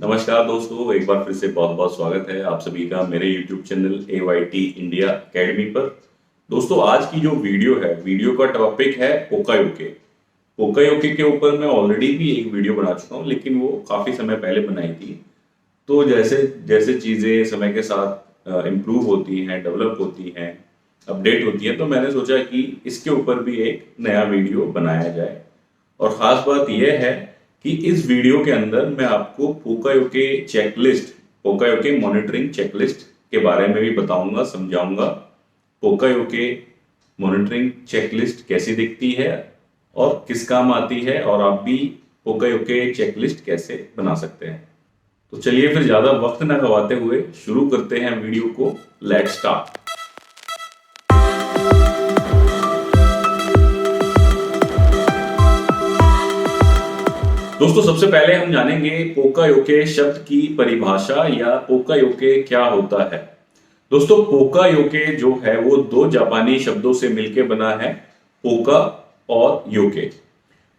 नमस्कार दोस्तों, एक बार फिर से बहुत बहुत स्वागत है आप सभी का मेरे YouTube channel AYT India academy पर। दोस्तों, आज की जो वीडियो का टॉपिक है पोकायोके। पोकायोके के ऊपर मैं ऑलरेडी भी एक वीडियो बना चुका हूँ, लेकिन वो काफी समय पहले बनाई थी। तो जैसे जैसे चीजें समय के साथ इम्प्रूव होती हैं, डेवलप होती हैं, अपडेट होती है, तो मैंने सोचा कि इसके ऊपर भी एक नया वीडियो बनाया जाए। और खास बात यह है कि इस वीडियो के अंदर मैं आपको पोकायोके मॉनिटरिंग चेकलिस्ट के बारे में भी बताऊंगा, समझाऊंगा। पोकायोके मॉनिटरिंग चेकलिस्ट कैसी दिखती है और किस काम आती है, और आप भी पोकायोके चेकलिस्ट कैसे बना सकते हैं। तो चलिए फिर ज्यादा वक्त ना गवाते हुए शुरू करते हैं वीडियो को। Let's start. दोस्तों, सबसे पहले हम जानेंगे पोकायोके शब्द की परिभाषा या पोकायोके क्या होता है। दोस्तों, पोकायोके जो है वो दो जापानी शब्दों से मिलकर बना है, पोका और योके।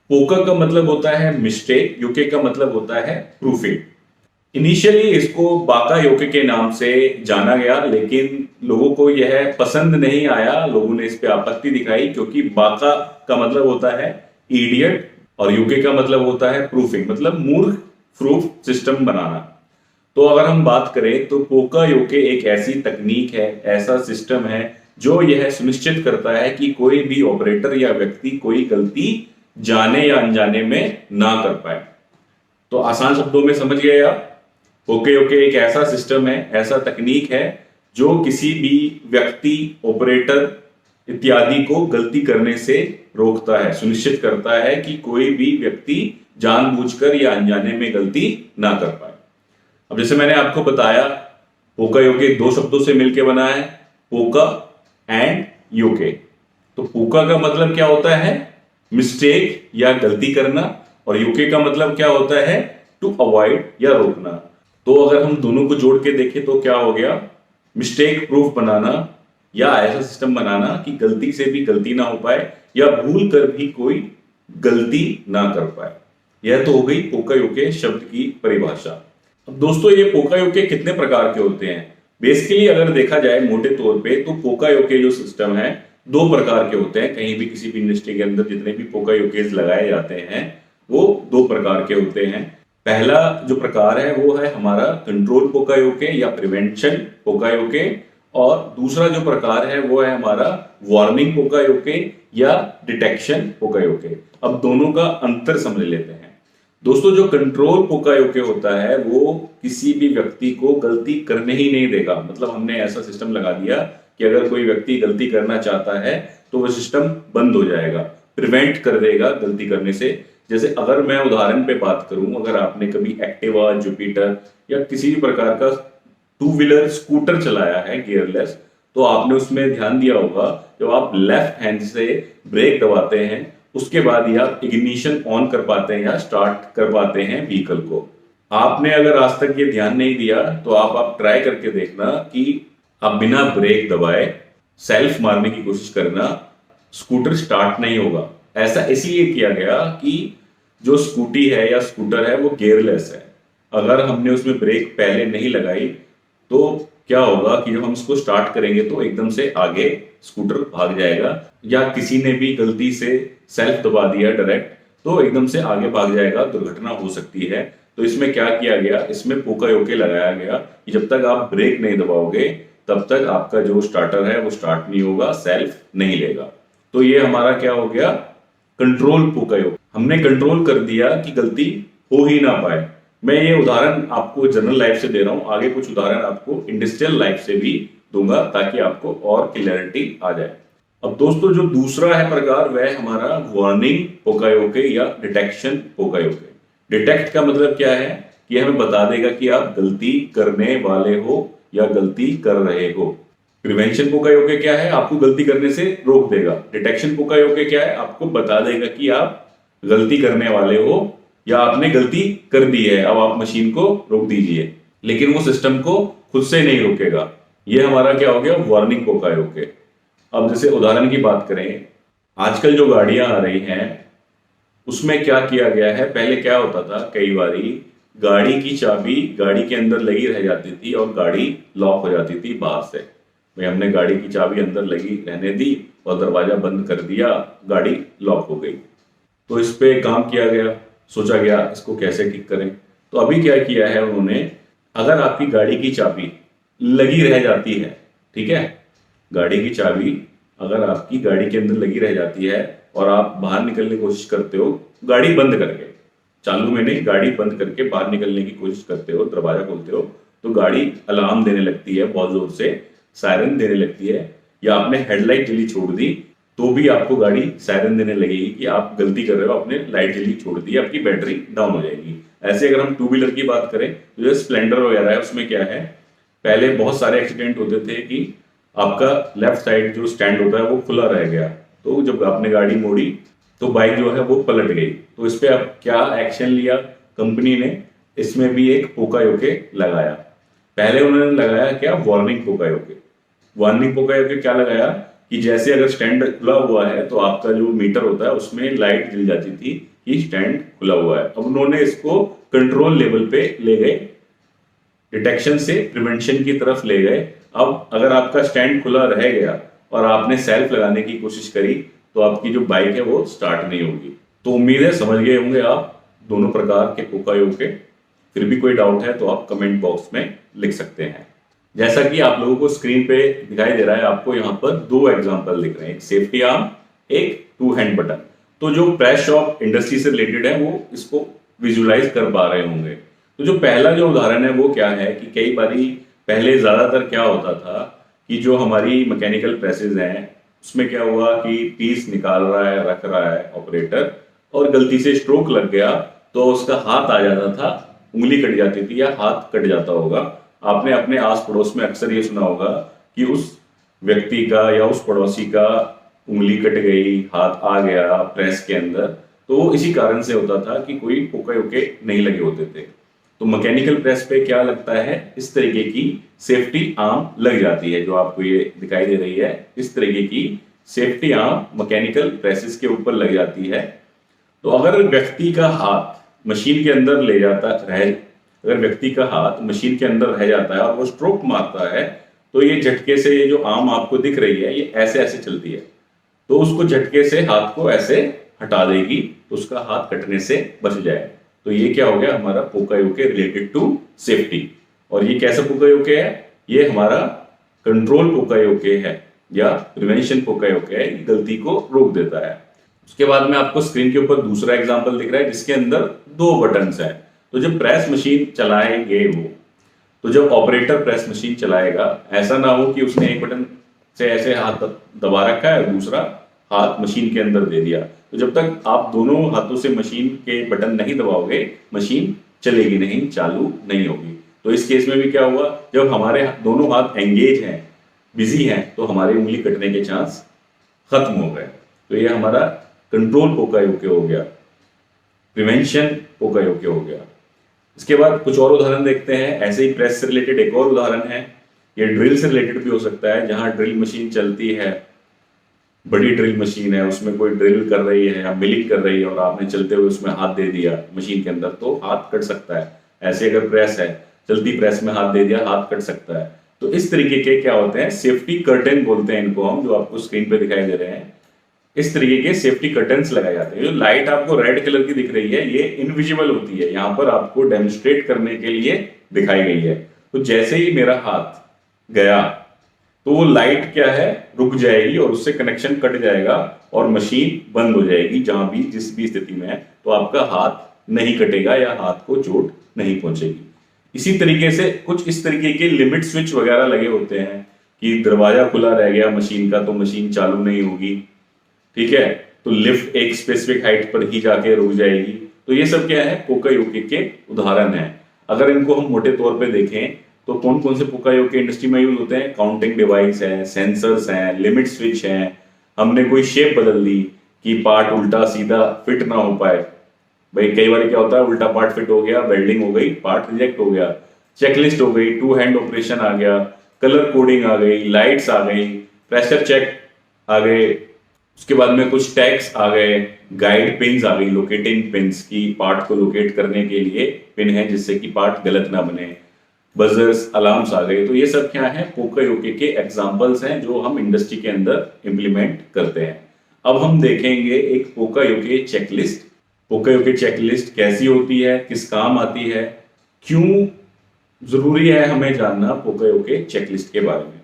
पोका का मतलब होता है मिस्टेक, योके का मतलब होता है प्रूफिंग। इनिशियली इसको बाकायोके के नाम से जाना गया, लेकिन लोगों को यह पसंद नहीं आया, लोगों ने इस पे आपत्ति दिखाई, क्योंकि बाका का मतलब होता है इडियट और यूके का मतलब होता है प्रूफिंग, मतलब मूर्ख प्रूफ सिस्टम बनाना। तो अगर हम बात करें तो पोकायोके एक ऐसी तकनीक है, ऐसा सिस्टम है जो यह सुनिश्चित करता है कि कोई भी ऑपरेटर या व्यक्ति कोई गलती जाने या अनजाने में ना कर पाए। तो आसान शब्दों में समझ गए आप, पोकायोके एक ऐसा सिस्टम है, ऐसा तकनीक है जो किसी भी व्यक्ति, ऑपरेटर इत्यादि को गलती करने से रोकता है, सुनिश्चित करता है कि कोई भी व्यक्ति जानबूझकर या अनजाने में गलती ना कर पाए। अब जैसे मैंने आपको बताया, पोकायोके दो शब्दों से मिलकर बना है, पोका एंड योके। तो पोका का मतलब क्या होता है, मिस्टेक या गलती करना, और योके का मतलब क्या होता है, टू अवॉइड या रोकना। तो अगर हम दोनों को जोड़ के देखें तो क्या हो गया, मिस्टेक प्रूफ बनाना या ऐसा सिस्टम बनाना कि गलती से भी गलती ना हो पाए या भूल कर भी कोई गलती ना कर पाए। यह तो हो गई पोकायोके शब्द की परिभाषा। अब दोस्तों, ये पोकायोके कितने प्रकार के होते हैं? बेसिकली अगर देखा जाए मोटे तौर पे, तो पोकायोके जो सिस्टम है दो प्रकार के होते हैं। कहीं भी किसी भी इंडस्ट्री के अंदर जितने भी पोकायोकेज लगाए जाते हैं वो दो प्रकार के होते हैं। पहला जो प्रकार है वो है हमारा कंट्रोल पोकायोके या प्रिवेंशन पोकायोके, और दूसरा जो प्रकार है वो है हमारा वार्निंग पोकायोके या डिटेक्शन पोकायोके। अब दोनों का अंतर समझ लेते हैं। दोस्तों, जो कंट्रोल पोकायोके होता है वो किसी भी व्यक्ति को गलती करने ही नहीं देगा। मतलब हमने ऐसा सिस्टम लगा दिया कि अगर कोई व्यक्ति गलती करना चाहता है तो वो सिस्टम बंद हो जाएगा, प्रिवेंट कर देगा गलती करने से। जैसे अगर मैं उदाहरण पे बात करूं, अगर आपने कभी एक्टिवा, जुपिटर या किसी भी प्रकार का टू व्हीलर स्कूटर चलाया है गियरलेस, तो आपने उसमें ध्यान दिया होगा, जब आप लेफ्ट हैंड से ब्रेक दबाते हैं उसके बाद ही आप इग्निशन ऑन कर पाते हैं या स्टार्ट कर पाते हैं व्हीकल को। आपने अगर आज तक ये ध्यान नहीं दिया तो आप ट्राई करके देखना कि आप बिना ब्रेक दबाए सेल्फ मारने की कोशिश करना, स्कूटर स्टार्ट नहीं होगा। ऐसा इसलिए किया गया कि जो स्कूटी है या स्कूटर है वो गियरलेस है। अगर हमने उसमें ब्रेक पहले नहीं लगाई तो क्या होगा कि जब हम इसको स्टार्ट करेंगे तो एकदम से आगे स्कूटर भाग जाएगा, या किसी ने भी गलती से सेल्फ दबा दिया डायरेक्ट तो एकदम से आगे भाग जाएगा, दुर्घटना हो सकती है। तो इसमें क्या किया गया, इसमें पोकायोके लगाया गया कि जब तक आप ब्रेक नहीं दबाओगे तब तक आपका जो स्टार्टर है वो स्टार्ट नहीं होगा, सेल्फ नहीं लेगा। तो ये हमारा क्या हो गया, कंट्रोल पोकायोके। हमने कंट्रोल कर दिया कि गलती हो ही ना पाए। मैं ये उदाहरण आपको जनरल लाइफ से दे रहा हूं, आगे कुछ उदाहरण आपको इंडस्ट्रियल लाइफ से भी दूंगा ताकि आपको और क्लैरिटी आ जाए। अब दोस्तों, जो दूसरा है प्रकार वह है हमारा वार्निंग पोकायोके या डिटेक्शन पोकायोके। डिटेक्ट का मतलब क्या है कि हमें बता देगा कि आप गलती करने वाले हो या गलती कर रहे हो। प्रिवेंशन पोकायोके क्या है, आपको गलती करने से रोक देगा। डिटेक्शन पोकायोके क्या है, आपको बता देगा कि आप गलती करने वाले हो या आपने गलती कर दी है, अब आप मशीन को रोक दीजिए, लेकिन वो सिस्टम को खुद से नहीं रोकेगा। ये हमारा क्या हो गया, वार्निंग पोकायोके। अब जैसे उदाहरण की बात करें, आजकल जो गाड़ियां आ रही हैं उसमें क्या किया गया है, पहले क्या होता था, कई बारी गाड़ी की चाबी गाड़ी के अंदर लगी रह जाती थी और गाड़ी लॉक हो जाती थी बाहर से। भाई हमने गाड़ी की चाबी अंदर लगी रहने दी और दरवाजा बंद कर दिया, गाड़ी लॉक हो गई। तो इस पे काम किया गया, सोचा गया इसको कैसे ठीक करें। तो अभी क्या किया है उन्होंने, अगर आपकी गाड़ी की चाबी लगी रह जाती है, ठीक है, गाड़ी की चाबी अगर आपकी गाड़ी के अंदर लगी रह जाती है और आप बाहर निकलने की कोशिश करते हो गाड़ी बंद करके, चालू में नहीं, गाड़ी बंद करके बाहर निकलने की कोशिश करते हो, दरवाजा खोलते हो, तो गाड़ी अलार्म देने लगती है बहुत जोर से, सायरन देने लगती है। या आपने हेडलाइट जली छोड़ दी तो भी आपको गाड़ी सायरन देने लगेगी कि आप गलती कर रहे हो, आपने लाइट जली छोड़ दी, आपकी बैटरी डाउन हो जाएगी। ऐसे अगर हम टू व्हीलर की बात करें तो जो स्प्लेंडर वगैरह है उसमें क्या है, पहले बहुत सारे एक्सीडेंट होते थे कि आपका लेफ्ट साइड जो स्टैंड होता है वो खुला रह गया, तो जब आपने गाड़ी मोड़ी तो बाइक जो है वो पलट गई। तो इस पे अब क्या एक्शन लिया कंपनी ने, इसमें भी एक पोकायोके लगाया। पहले उन्होंने लगाया क्या, वार्निंग पोकायोके। वार्निंग पोकायोके क्या लगाया कि जैसे अगर स्टैंड खुला हुआ है तो आपका जो मीटर होता है उसमें लाइट जल जाती थी कि स्टैंड खुला हुआ है। अब उन्होंने इसको कंट्रोल लेवल पे ले गए, डिटेक्शन से प्रिवेंशन की तरफ ले गए। अब अगर आपका स्टैंड खुला रह गया और आपने सेल्फ लगाने की कोशिश करी तो आपकी जो बाइक है वो स्टार्ट नहीं होगी। तो उम्मीद है समझ गए होंगे आप दोनों प्रकार के पोकायोके। फिर भी कोई डाउट है तो आप कमेंट बॉक्स में लिख सकते हैं। जैसा कि आप लोगों को स्क्रीन पे दिखाई दे रहा है, आपको यहाँ पर दो एग्जांपल दिख रहे हैं, एक सेफ्टी आर्म, एक टू हैंड बटन। तो जो प्रेस शॉप इंडस्ट्री से रिलेटेड है वो इसको विजुलाइज कर पा रहे होंगे। तो जो पहला जो उदाहरण है वो क्या है कि कई बारी पहले ज्यादातर क्या होता था कि जो हमारी मैकेनिकल प्रेसेज हैं उसमें क्या हुआ कि पीस निकाल रहा है, रख रहा है ऑपरेटर, और गलती से स्ट्रोक लग गया तो उसका हाथ आ जाता था, उंगली कट जाती थी या हाथ कट जाता होगा। आपने अपने आस पड़ोस में अक्सर ये सुना होगा कि उस व्यक्ति का या उस पड़ोसी का उंगली कट गई, हाथ आ गया प्रेस के अंदर। तो इसी कारण से होता था कि कोई पोके नहीं लगे होते थे। तो मैकेनिकल प्रेस पे क्या लगता है, इस तरीके की सेफ्टी आर्म लग जाती है। जो आपको ये दिखाई दे रही है इस तरीके की सेफ्टी आर्म मैकेनिकल प्रेसेस के ऊपर लग जाती है। तो अगर व्यक्ति का हाथ मशीन के अंदर ले जाता रह अगर व्यक्ति का हाथ मशीन के अंदर रह जाता है और वो स्ट्रोक मारता है तो ये झटके से ये जो आर्म आपको दिख रही है ये ऐसे ऐसे चलती है, तो उसको झटके से हाथ को ऐसे हटा देगी तो उसका हाथ कटने से बच जाए। तो ये क्या हो गया हमारा पोकायोके रिलेटेड टू सेफ्टी। और ये कैसा पोकायोके है, ये हमारा कंट्रोल पोकायोके है या प्रिवेंशन पोकायोके है, गलती को रोक देता है। उसके बाद में आपको स्क्रीन के ऊपर दूसरा एग्जांपल दिख रहा है जिसके अंदर दो बटन्स हैं। तो जब प्रेस मशीन चलाएंगे वो, तो जब ऑपरेटर प्रेस मशीन चलाएगा ऐसा ना हो कि उसने एक बटन से ऐसे हाथ दबा रखा है और दूसरा हाथ मशीन के अंदर दे दिया। तो जब तक आप दोनों हाथों से मशीन के बटन नहीं दबाओगे मशीन चलेगी नहीं, चालू नहीं होगी। तो इस केस में भी क्या हुआ, जब हमारे दोनों हाथ एंगेज हैं, बिजी हैं, तो हमारी उंगली कटने के चांस खत्म हो गए। तो ये हमारा कंट्रोल पोकायोके हो गया, प्रिवेंशन पोकायोके हो गया। इसके बाद कुछ और उदाहरण देखते हैं। ऐसे ही प्रेस से रिलेटेड एक और उदाहरण है, ये ड्रिल से रिलेटेड भी हो सकता है। जहां ड्रिल मशीन चलती है, बड़ी ड्रिल मशीन है, उसमें कोई ड्रिल कर रही है या मिलिंग कर रही है और आपने चलते हुए उसमें हाथ दे दिया मशीन के अंदर तो हाथ कट सकता है। ऐसे अगर प्रेस है, चलती प्रेस में हाथ दे दिया, हाथ कट सकता है। तो इस तरीके के क्या होते हैं, सेफ्टी कर्टेन बोलते हैं इनको हम, जो आपको स्क्रीन पे दिखाई दे रहे हैं। इस तरीके के सेफ्टी कर्टेन्स लगाए जाते हैं। जो लाइट आपको रेड कलर की दिख रही है ये इनविजिबल होती है, यहाँ पर आपको डेमोन्स्ट्रेट करने के लिए दिखाई गई है। तो जैसे ही मेरा हाथ गया तो वो लाइट क्या है, रुक जाएगी और उससे कनेक्शन कट जाएगा और मशीन बंद हो जाएगी जहां भी जिस भी स्थिति में है। तो आपका हाथ नहीं कटेगा या हाथ को चोट नहीं पहुंचेगी। इसी तरीके से कुछ इस तरीके के लिमिट स्विच वगैरह लगे होते हैं कि दरवाजा खुला रह गया मशीन का तो मशीन चालू नहीं होगी, ठीक है, तो लिफ्ट एक स्पेसिफिक हाइट पर ही जाके रुक जाएगी। तो ये सब क्या है, पोकायोके के उदाहरण है। अगर इनको हम मोटे तौर पे देखें तो कौन कौन से पोकायोके इंडस्ट्री में यूज होते हैं, काउंटिंग डिवाइस है, सेंसर्स हैं, लिमिट स्विच हैं, हमने कोई शेप बदल दी कि पार्ट उल्टा सीधा फिट ना हो पाए। भाई कई बार क्या होता है, उल्टा पार्ट फिट हो गया, वेल्डिंग हो गई, पार्ट रिजेक्ट हो गया, चेकलिस्ट हो गई, टू हैंड ऑपरेशन आ गया, कलर कोडिंग आ गई, लाइट्स आ गई, प्रेशर चेक आ गए, उसके बाद में कुछ टैग्स आ गए, गाइड पिन्स आ गई, लोकेटिंग पिन्स की पार्ट को लोकेट करने के लिए पिन है जिससे कि पार्ट गलत ना बने, बजर्स, अलार्म्स आ गए। तो ये सब क्या है, पोका योके के एग्जांपल्स हैं जो हम इंडस्ट्री के अंदर इंप्लीमेंट करते हैं। अब हम देखेंगे एक पोका योके चेकलिस्ट। पोका योके चेकलिस्ट कैसी होती है, किस काम आती है, क्यों जरूरी है हमें जानना पोका योके चेकलिस्ट के बारे में।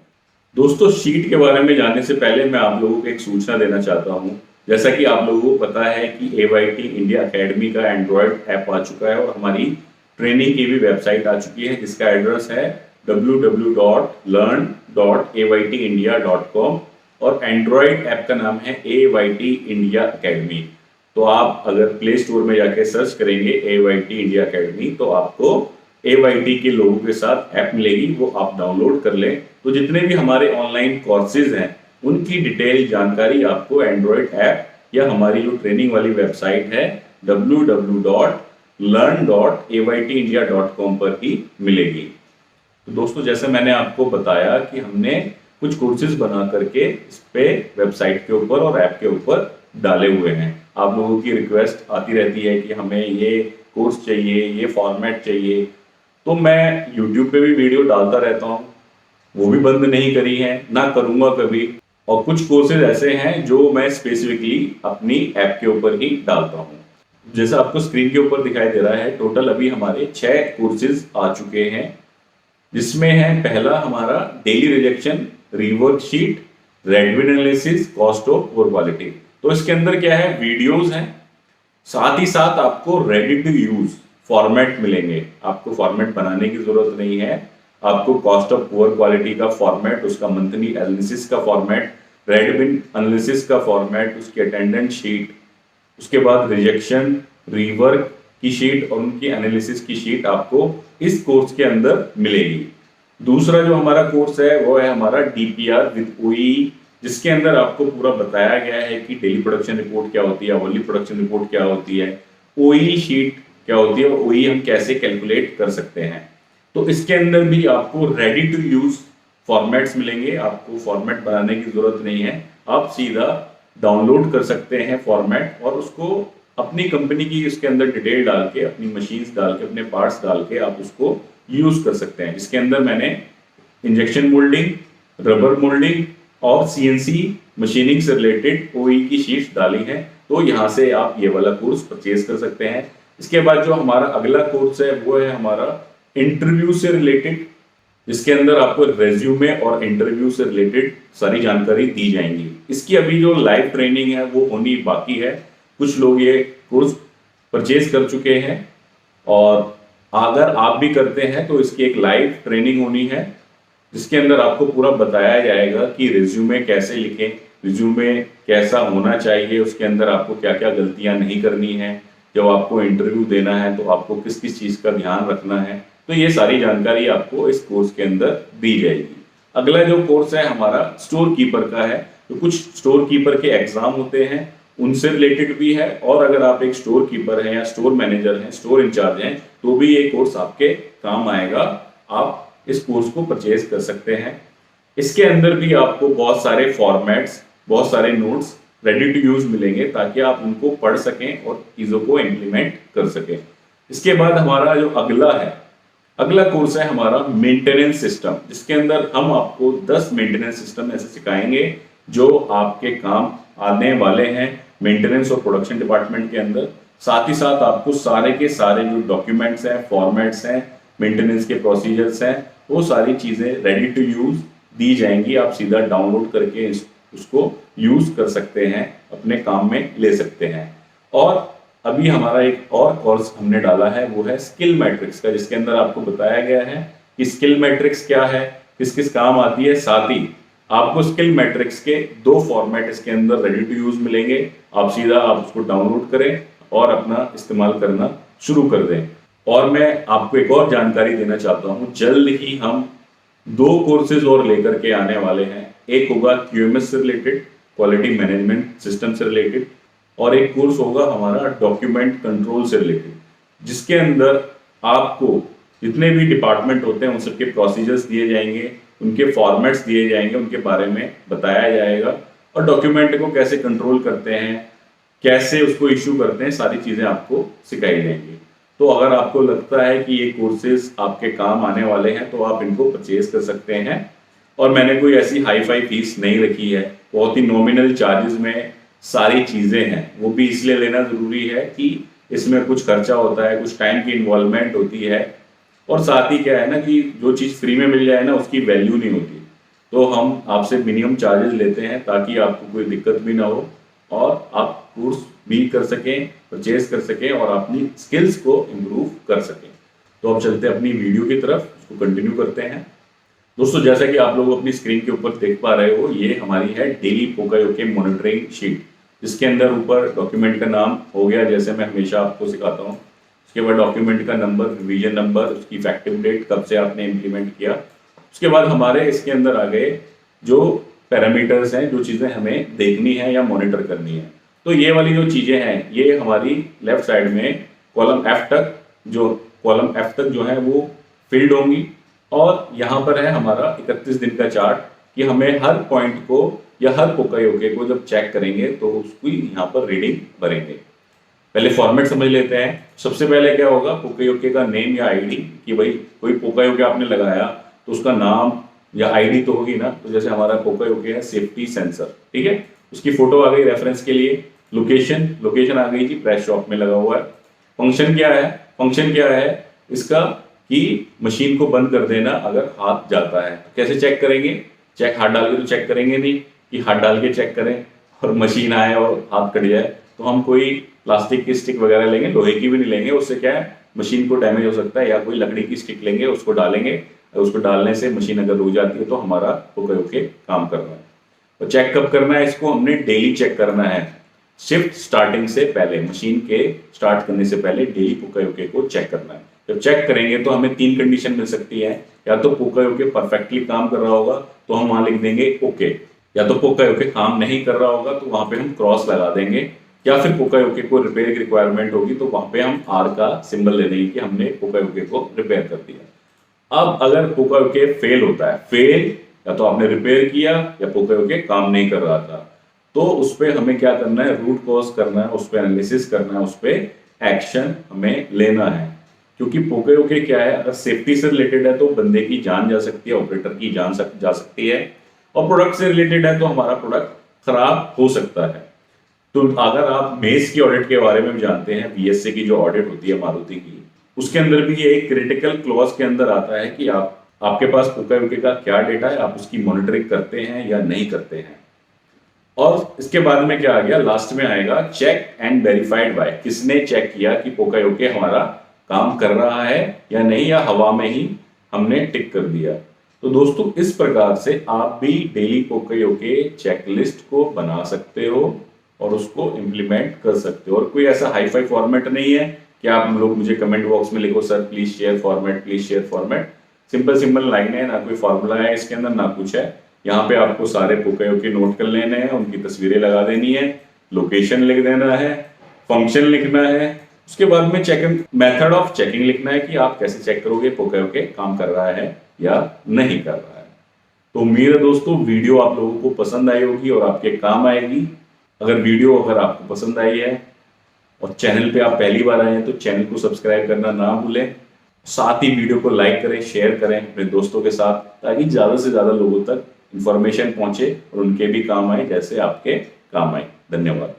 दोस्तों, शीट के बारे में जानने से पहले मैं आप लोगों को एक सूचना देना चाहता हूं। जैसा कि आप लोगों को पता है कि AYT इंडिया एकेडमी का एंड्रॉयड ऐप आ चुका है और हमारी ट्रेनिंग की भी वेबसाइट आ चुकी है जिसका एड्रेस है www.learn.aytindia.com और एंड्रॉयड ऐप का नाम है AYT इंडिया एकेडमी। तो आप अगर प्ले स्टोर में जाके सर्च करेंगे AYT इंडिया एकेडमी तो आपको AYT के लोगों के साथ ऐप मिलेगी, वो आप डाउनलोड कर लें। तो जितने भी हमारे ऑनलाइन कोर्सेज हैं उनकी डिटेल जानकारी आपको एंड्रॉयड ऐप या हमारी जो ट्रेनिंग वाली वेबसाइट है www.learn.aytindia.com पर ही मिलेगी। तो दोस्तों, जैसे मैंने आपको बताया कि हमने कुछ कोर्सेज बना करके इस पे वेबसाइट के ऊपर और ऐप के ऊपर डाले हुए हैं। आप लोगों की रिक्वेस्ट आती रहती है कि हमें ये कोर्स चाहिए, ये फॉर्मेट चाहिए, तो मैं YouTube पे भी वीडियो डालता रहता हूँ, वो भी बंद नहीं करी है, ना करूंगा कभी। और कुछ कोर्सेज ऐसे हैं जो मैं स्पेसिफिकली अपनी ऐप के ऊपर ही डालता हूँ। जैसा आपको स्क्रीन के ऊपर दिखाई दे रहा है, टोटल अभी हमारे 6 कोर्सेज आ चुके हैं, जिसमें है पहला हमारा डेली रिजेक्शन, रीवर्क शीट, रेडविन analysis, cost of poor quality. तो इसके अंदर क्या है, वीडियोस हैं, साथ ही साथ आपको रेडी टू यूज फॉर्मेट मिलेंगे। आपको फॉर्मेट बनाने की जरूरत नहीं है, आपको कॉस्ट ऑफ पुअर क्वालिटी का फॉर्मेट, उसका मंथली एनालिसिस का फॉर्मेट, रेडविन एनालिसिस का फॉर्मेट, उसकी अटेंडेंस शीट, उसके बाद रिजेक्शन, रीवर्क की शीट और उनकी एनालिसिस की शीट आपको इस कोर्स के अंदर मिलेगी। दूसरा जो हमारा कोर्स है वो है हमारा DPR विद OEE, जिसके अंदर आपको पूरा बताया गया है कि डेली प्रोडक्शन रिपोर्ट क्या होती है, आवरली प्रोडक्शन रिपोर्ट क्या होती है, OEE शीट क्या होती है और OEE हम कैसे कैलकुलेट कर सकते हैं। तो इसके अंदर भी आपको रेडी टू यूज फॉर्मेट्स मिलेंगे, आपको फॉर्मेट बनाने की जरूरत नहीं है, आप सीधा डाउनलोड कर सकते हैं फॉर्मेट और उसको अपनी कंपनी की इसके अंदर डिटेल डाल के, अपनी मशीन्स डाल के, अपने पार्ट्स डाल के आप उसको यूज कर सकते हैं। इसके अंदर मैंने इंजेक्शन मोल्डिंग, रबर मोल्डिंग और CNC मशीनिंग से रिलेटेड OEE की शीट्स डाली हैं। तो यहाँ से आप ये वाला कोर्स परचेज कर सकते हैं। इसके बाद जो हमारा अगला कोर्स है वो है हमारा इंटरव्यू से रिलेटेड, जिसके अंदर आपको रेज्यूमे और इंटरव्यू से रिलेटेड सारी जानकारी दी जाएंगी। इसकी अभी जो लाइव ट्रेनिंग है वो होनी बाकी है। कुछ लोग ये कोर्स परचेज कर चुके हैं और अगर आप भी करते हैं तो इसकी एक लाइव ट्रेनिंग होनी है, जिसके अंदर आपको पूरा बताया जाएगा कि रिज्यूमे कैसे लिखें, रिज्यूमे कैसा होना चाहिए, उसके अंदर आपको क्या क्या गलतियां नहीं करनी है, जब आपको इंटरव्यू देना है तो आपको किस किस चीज का ध्यान रखना है। तो ये सारी जानकारी आपको इस कोर्स के अंदर दी जाएगी। अगला जो कोर्स है हमारा स्टोर कीपर का है। तो कुछ स्टोर कीपर के एग्जाम होते हैं, उनसे रिलेटेड भी है, और अगर आप एक स्टोर कीपर हैं या स्टोर मैनेजर हैं, स्टोर इंचार्ज हैं, तो भी ये कोर्स आपके काम आएगा। आप इस कोर्स को परचेज कर सकते हैं। इसके अंदर भी आपको बहुत सारे फॉर्मेट्स, बहुत सारे नोट्स रेडी टू यूज मिलेंगे ताकि आप उनको पढ़ सकें और चीजों को इंप्लीमेंट कर सकें। इसके बाद हमारा जो अगला कोर्स है हमारा मेंटेनेंस सिस्टम, जिसके अंदर हम आपको 10 मेंटेनेंस सिस्टम ऐसे सिखाएंगे जो आपके काम आने वाले हैं मेंटेनेंस और प्रोडक्शन डिपार्टमेंट के अंदर। साथ ही साथ आपको सारे के सारे जो डॉक्यूमेंट्स हैं, फॉर्मेट्स हैं, मेंटेनेंस के प्रोसीजर्स हैं, वो सारी चीजें रेडी टू यूज दी जाएंगी। आप सीधा डाउनलोड करके उसको यूज कर सकते हैं, अपने काम में ले सकते हैं। और अभी हमारा एक और कोर्स हमने डाला है वो है स्किल मैट्रिक्स का, जिसके अंदर आपको बताया गया है कि स्किल मैट्रिक्स क्या है, किस किस काम आती है। साथ ही आपको स्किल मैट्रिक्स के 2 फॉर्मेट इसके अंदर रेडी टू यूज मिलेंगे। आप सीधा उसको डाउनलोड करें और अपना इस्तेमाल करना शुरू कर दें। और मैं आपको एक और जानकारी देना चाहता हूं, जल्द ही हम 2 कोर्सेज और लेकर के आने वाले हैं। एक होगा QMS से रिलेटेड, क्वालिटी मैनेजमेंट सिस्टम से रिलेटेड, और एक कोर्स होगा हमारा डॉक्यूमेंट कंट्रोल से रिलेटेड, जिसके अंदर आपको जितने भी डिपार्टमेंट होते हैं उन सबके प्रोसीजर्स दिए जाएंगे, उनके फॉर्मेट्स दिए जाएंगे, उनके बारे में बताया जाएगा और डॉक्यूमेंट को कैसे कंट्रोल करते हैं, कैसे उसको इश्यू करते हैं, सारी चीजें आपको सिखाई जाएंगी। तो अगर आपको लगता है कि ये कोर्सेज आपके काम आने वाले हैं तो आप इनको परचेज कर सकते हैं। और मैंने कोई ऐसी हाई फाई फीस नहीं रखी है, बहुत ही नॉमिनल चार्जेस में सारी चीजें हैं। वो भी इसलिए लेना जरूरी है कि इसमें कुछ खर्चा होता है, कुछ टाइम की इन्वॉल्वमेंट होती है, और साथ ही क्या है ना कि जो चीज़ फ्री में मिल जाए ना उसकी वैल्यू नहीं होती। तो हम आपसे मिनिमम चार्जेस लेते हैं ताकि आपको कोई दिक्कत भी ना हो और आप कोर्स भी कर सकें, परचेज कर सकें और अपनी स्किल्स को इम्प्रूव कर सकें। तो अब चलते हैं अपनी वीडियो की तरफ, उसको कंटिन्यू करते हैं। दोस्तों, जैसा कि आप लोग अपनी स्क्रीन के ऊपर देख पा रहे हो, ये हमारी है डेली पोकायोके मॉनिटरिंग शीट, जिसके अंदर ऊपर डॉक्यूमेंट का नाम हो गया, जैसे मैं हमेशा आपको सिखाता हूँ। उसके बाद डॉक्यूमेंट का नंबर, रिवीजन नंबर, उसकी इफेक्टिव डेट, कब से आपने इम्प्लीमेंट किया। उसके बाद हमारे इसके अंदर आ गए जो पैरामीटर्स हैं, जो चीज़ें हमें देखनी है या मॉनिटर करनी है। तो ये वाली जो चीज़ें हैं ये हमारी लेफ्ट साइड में कॉलम एफ तक जो है वो फील्ड होंगी। और यहाँ पर है हमारा 31 दिन का चार्ट कि हमें हर पॉइंट को या हर पोकायोके को जब चेक करेंगे तो उसकी यहाँ पर रीडिंग भरेंगे। पहले फॉर्मेट समझ लेते हैं। सबसे पहले क्या होगा, पोकायोके का नेम या आईडी, कि भाई कोई पोकायोके आपने लगाया तो उसका नाम या आईडी तो होगी ना। तो जैसे हमारा पोकायोके है सेफ्टी सेंसर, ठीक है, उसकी फोटो आ गई रेफरेंस के लिए। लोकेशन आ गई जी, प्रेस शॉप में लगा हुआ है। फंक्शन क्या है इसका, कि मशीन को बंद कर देना अगर हाथ जाता है। तो कैसे चेक करेंगे, हाथ डाल के तो चेक करेंगे नहीं कि हाथ डाल के चेक करें और मशीन आए और हाथ कट जाए। तो हम कोई प्लास्टिक की स्टिक वगैरह लेंगे, लोहे की भी नहीं लेंगे, उससे क्या है मशीन को डैमेज हो सकता है। या कोई लकड़ी की स्टिक लेंगे, उसको डालेंगे, उसको डालने से मशीन अगर रुक जाती है तो हमारा पोकायोके काम कर रहा है। तो चेक कब करना है इसको, हमने डेली चेक करना है। शिफ्ट स्टार्टिंग से पहले, मशीन के स्टार्ट करने से पहले डेली पोकायोके को चेक करना है। जब चेक करेंगे तो हमें 3 कंडीशन मिल सकती है। या तो पोकायोके परफेक्टली काम कर रहा होगा तो हम वहां लिख देंगे ओके, या तो पोकायोके काम नहीं कर रहा होगा तो वहां पे हम क्रॉस लगा देंगे, या फिर पोकायोके को रिपेयर की रिक्वायरमेंट होगी तो वहां पे हम आर का सिंबल ले देंगे कि हमने पोकायोके को रिपेयर कर दिया। अब अगर पोकायोके फेल होता है, या तो आपने रिपेयर किया या पोकायोके काम नहीं कर रहा था, तो उस पर हमें क्या करना है, रूट कॉज करना है, उस पर एनालिसिस करना है, उस पर एक्शन हमें लेना है। क्योंकि पोकायोके क्या है, अगर सेफ्टी से रिलेटेड है तो बंदे की जान जा सकती है, ऑपरेटर की जान जा सकती है, और प्रोडक्ट से रिलेटेड है तो हमारा प्रोडक्ट खराब हो सकता है। तो अगर आप मेस की ऑडिट के बारे में जानते हैं, बीएसए की जो ऑडिट होती है मारुति की, उसके अंदर भी ये एक क्रिटिकल क्लॉज के अंदर आता है कि आपके पास पोकायोके का क्या डेटा है, आप उसकी मॉनिटरिंग करते हैं या नहीं करते हैं। और इसके बाद में क्या आ गया, लास्ट में आएगा चेक एंड वेरीफाइड बाय, किसने चेक किया कि पोकायोके हमारा काम कर रहा है या नहीं, या हवा में ही हमने टिक कर दिया। तो दोस्तों, इस प्रकार से आप भी डेली पोकायोके चेकलिस्ट को बना सकते हो और उसको इम्प्लीमेंट कर सकते हो। और कोई ऐसा हाई फाई फॉर्मेट नहीं है कि आप लोग मुझे कमेंट बॉक्स में लिखो sir please share format. Simple line है, ना कोई फॉर्मूला है इसके अंदर, ना कुछ है। यहाँ पे आपको सारे पोकायोके नोट कर लेने हैं, उनकी तस्वीरें लगा देनी है, लोकेशन लिख देना है, फंक्शन लिखना है, उसके बाद में मेथड ऑफ चेकिंग लिखना है कि आप कैसे चेक करोगे पोकायोके काम कर रहा है या नहीं कर रहा है। तो उम्मीद है दोस्तों वीडियो आप लोगों को पसंद आई होगी और आपके काम आएगी। अगर आपको पसंद आई है और चैनल पे आप पहली बार आए हैं तो चैनल को सब्सक्राइब करना ना भूलें। साथ ही वीडियो को लाइक करें, शेयर करें अपने दोस्तों के साथ, ताकि ज्यादा से ज्यादा लोगों तक इंफॉर्मेशन पहुंचे और उनके भी काम आए जैसे आपके काम आए। धन्यवाद।